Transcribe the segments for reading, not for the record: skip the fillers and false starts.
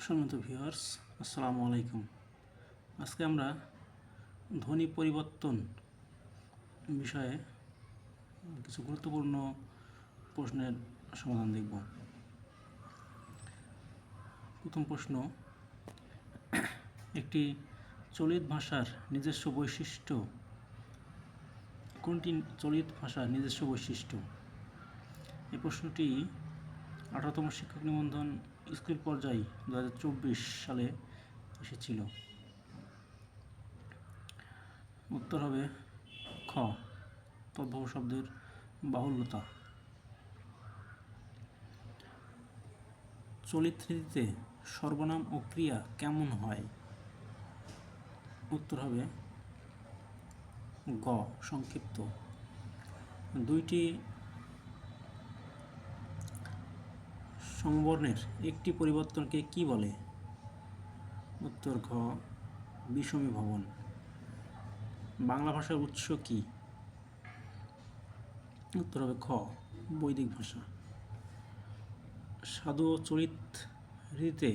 সম্মানিত ভিউয়ার্স, আসসালামু আলাইকুম। আজকে আমরা ধ্বনি পরিবর্তন বিষয়ে কিছু গুরুত্বপূর্ণ প্রশ্নের সমাধান দেখব। প্রথম প্রশ্ন, একটি চলিত ভাষার নিজস্ব বৈশিষ্ট্য কোনটি? চলিত ভাষার নিজস্ব বৈশিষ্ট্য। এই প্রশ্নটি 18তম শিক্ষক নিবন্ধন স্কুল পর্যায়ে 2024 সালে এসেছিল। উত্তর হবে খ, তদ্ভব শব্দের বাহুল্যতা। চলিত রীতিতে সর্বনাম ও ক্রিয়া কেমন হয়? উত্তর হবে গ, সংক্ষিপ্ত। দুইটি সমবর্ণের একটি পরিবর্তনকে কি বলে? উত্তর ঘ, বিষমীভবন। বাংলা ভাষার উৎস কি? উত্তর হবে খ, বৈদিক ভাষা। সাধু ও চলিত রীতিতে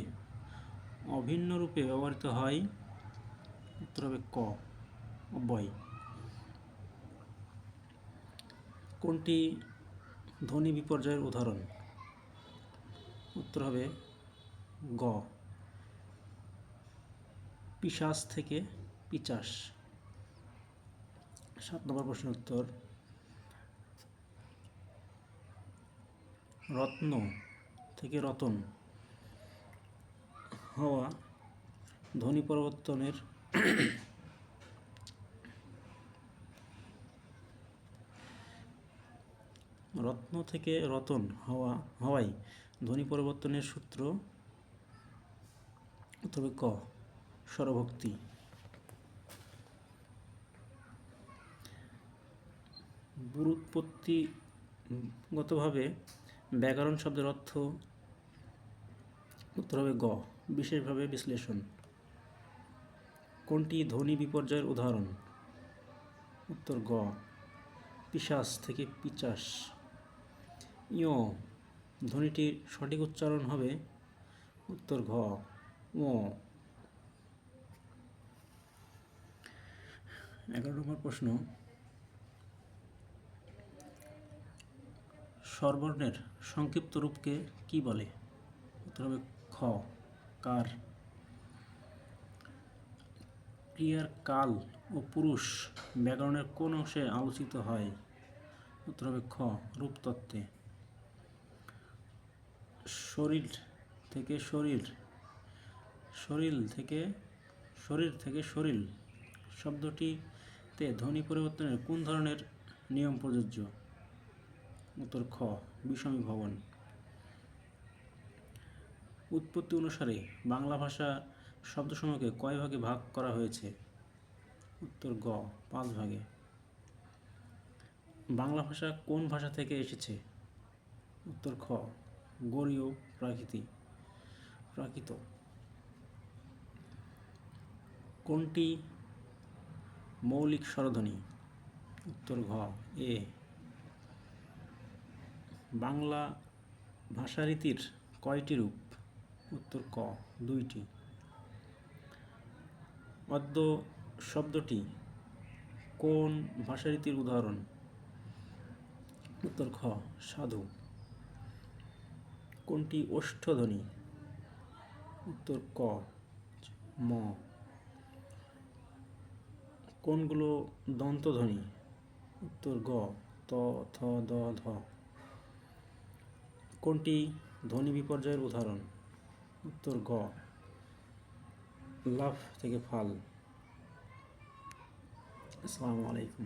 অভিন্ন রূপে ব্যবহৃত হয়। উত্তর হবে ক, অব্যয়। কোনটি ধ্বনি বিপর্যয়ের উদাহরণ? উত্তর হবে গ, পিশাচ থেকে পিচাস। 7 নম্বর প্রশ্নের উত্তর, রত্ন থেকে রতন হওয়া ধ্বনি পরিবর্তনের রত্ন থেকে রতন হওয়ায় ধ্বনি পরিবর্তনের সূত্র। তবে ক, স্বরভক্তি। ব্যুৎপত্তিগতভাবে ব্যাকরণ শব্দের অর্থ। উত্তর হবে গ, বিশেষভাবে বিশ্লেষণ। কোনটি ধ্বনি বিপর্যয়ের উদাহরণ? উত্তর গ, পিশাচ থেকে পিচাস। ইয় ধ্বনিটির সঠিক উচ্চারণ হবে। উত্তর ঘ, ও। 11 নম্বর প্রশ্ন, স্বরবর্ণের সংক্ষিপ্ত রূপকে কি বলে? উত্তর হবে খ, কার। ক্রিয়ার কাল ও পুরুষ ব্যাকরণের কোন অংশে আলোচিত হয়? উত্তর হবে খ, রূপতত্ত্বে। শরীর থেকে শরীর শব্দটিতে ধ্বনি পরিবর্তনের কোন ধরনের নিয়ম প্রযোজ্য? উত্তর খ, বিষমীভবন। উৎপত্তি অনুসারে বাংলা ভাষা শব্দসমূহকে কয় ভাগে ভাগ করা হয়েছে? উত্তর গ, 5 ভাগে। বাংলা ভাষা কোন ভাষা থেকে এসেছে? উত্তর খ, গরীয় প্রাকৃত। কোনটি মৌলিক স্বরধ্বনি? উত্তর ঘ, এ। বাংলা ভাষারীতির কয়টি রূপ? উত্তর ক, 2টি। অদ্য শব্দটি কোন ভাষারীতির উদাহরণ? উত্তর খ, সাধু। কোনটি ওষ্ঠধ্বনি? উত্তর ক, ম। কোনগুলো দন্তধ্বনি? উত্তর গ, ত, থ, দ, ধ। কোনটি ধ্বনি বিপর্যয়ের উদাহরণ? উত্তর গ, লাফ থেকে ফাল। আসসালামু আলাইকুম।